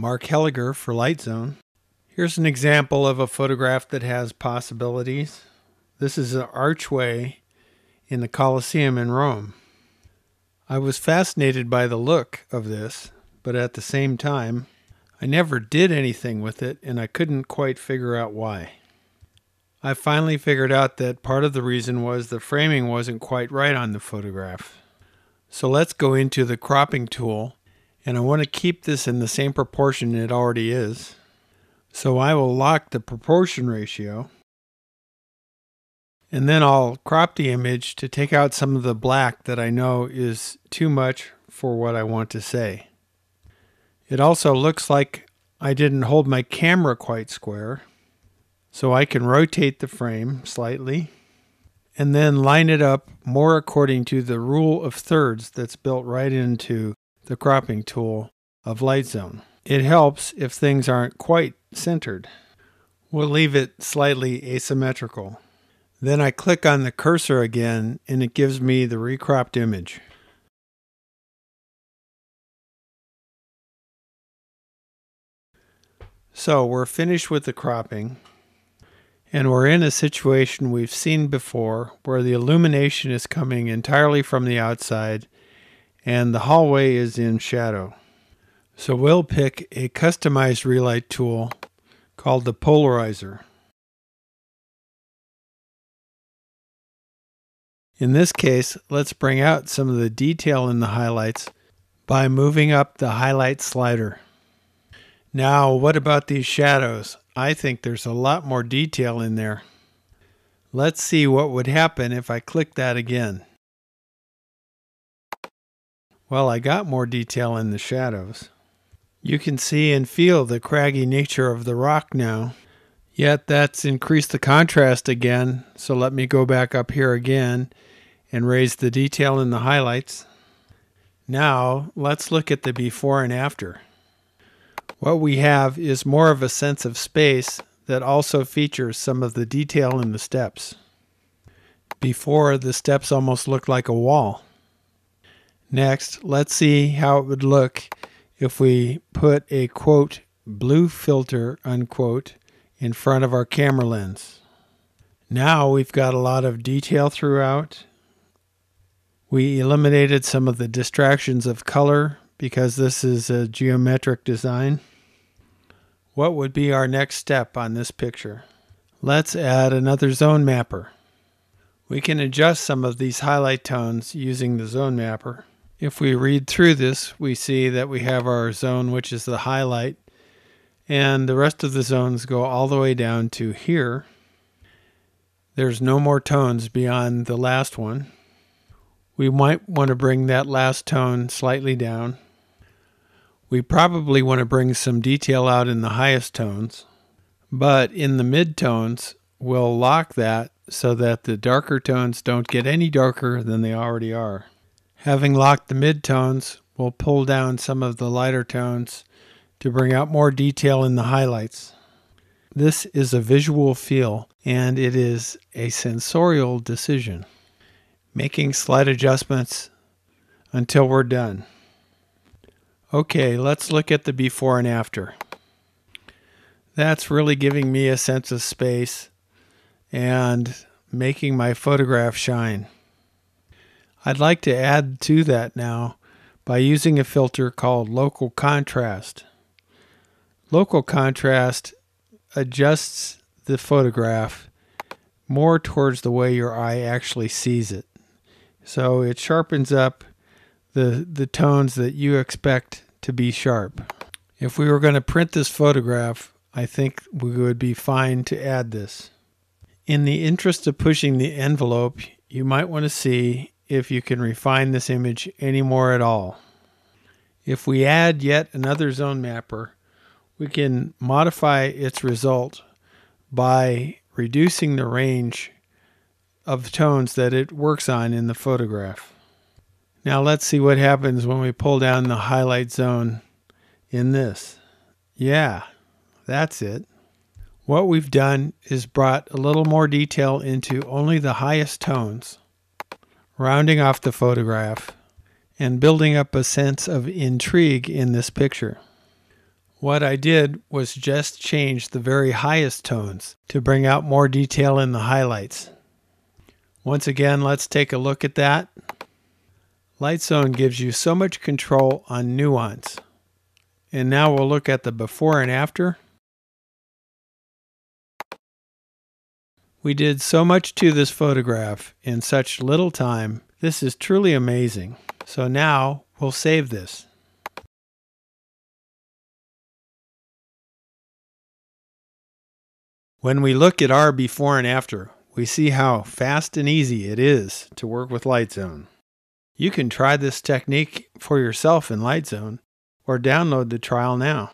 Mark Helliger for LightZone. Here's an example of a photograph that has possibilities. This is an archway in the Colosseum in Rome. I was fascinated by the look of this, but at the same time, I never did anything with it and I couldn't quite figure out why. I finally figured out that part of the reason was the framing wasn't quite right on the photograph. So let's go into the cropping tool, and I want to keep this in the same proportion it already is. So I will lock the proportion ratio, and then I'll crop the image to take out some of the black that I know is too much for what I want to say. It also looks like I didn't hold my camera quite square, so I can rotate the frame slightly and then line it up more according to the rule of thirds that's built right into the cropping tool of LightZone. It helps if things aren't quite centered. We'll leave it slightly asymmetrical. Then I click on the cursor again and it gives me the recropped image. So we're finished with the cropping. And we're in a situation we've seen before where the illumination is coming entirely from the outside and the hallway is in shadow. So we'll pick a customized relight tool called the polarizer. In this case, let's bring out some of the detail in the highlights by moving up the highlight slider. Now, what about these shadows? I think there's a lot more detail in there. Let's see what would happen if I click that again. Well, I got more detail in the shadows. You can see and feel the craggy nature of the rock now. Yet that's increased the contrast again, so let me go back up here again and raise the detail in the highlights. Now, let's look at the before and after. What we have is more of a sense of space that also features some of the detail in the steps. Before, the steps almost looked like a wall. Next, let's see how it would look if we put a, quote, blue filter, unquote, in front of our camera lens. Now we've got a lot of detail throughout. We eliminated some of the distractions of color because this is a geometric design. What would be our next step on this picture? Let's add another zone mapper. We can adjust some of these highlight tones using the zone mapper. If we read through this, we see that we have our zone, which is the highlight, and the rest of the zones go all the way down to here. There's no more tones beyond the last one. We might want to bring that last tone slightly down. We probably want to bring some detail out in the highest tones, but in the mid-tones, we'll lock that so that the darker tones don't get any darker than they already are. Having locked the mid-tones, we'll pull down some of the lighter tones to bring out more detail in the highlights. This is a visual feel, and it is a sensorial decision, making slight adjustments until we're done. Okay, let's look at the before and after. That's really giving me a sense of space and making my photograph shine. I'd like to add to that now by using a filter called Local Contrast. Local Contrast adjusts the photograph more towards the way your eye actually sees it. So it sharpens up the tones that you expect to be sharp. If we were going to print this photograph, I think we would be fine to add this. In the interest of pushing the envelope, you might want to see if you can refine this image any more at all. If we add yet another zone mapper, we can modify its result by reducing the range of tones that it works on in the photograph. Now let's see what happens when we pull down the highlight zone in this. Yeah, that's it. What we've done is brought a little more detail into only the highest tones, rounding off the photograph and building up a sense of intrigue in this picture. What I did was just change the very highest tones to bring out more detail in the highlights. Once again, let's take a look at that. Lightzone gives you so much control on nuance. And now we'll look at the before and after. We did so much to this photograph in such little time. This is truly amazing. So now we'll save this. When we look at our before and after, we see how fast and easy it is to work with Lightzone. You can try this technique for yourself in Lightzone or download the trial now.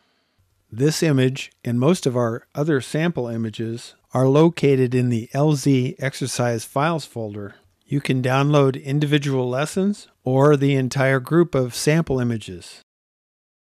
This image and most of our other sample images are located in the LZ Exercise Files folder. You can download individual lessons or the entire group of sample images.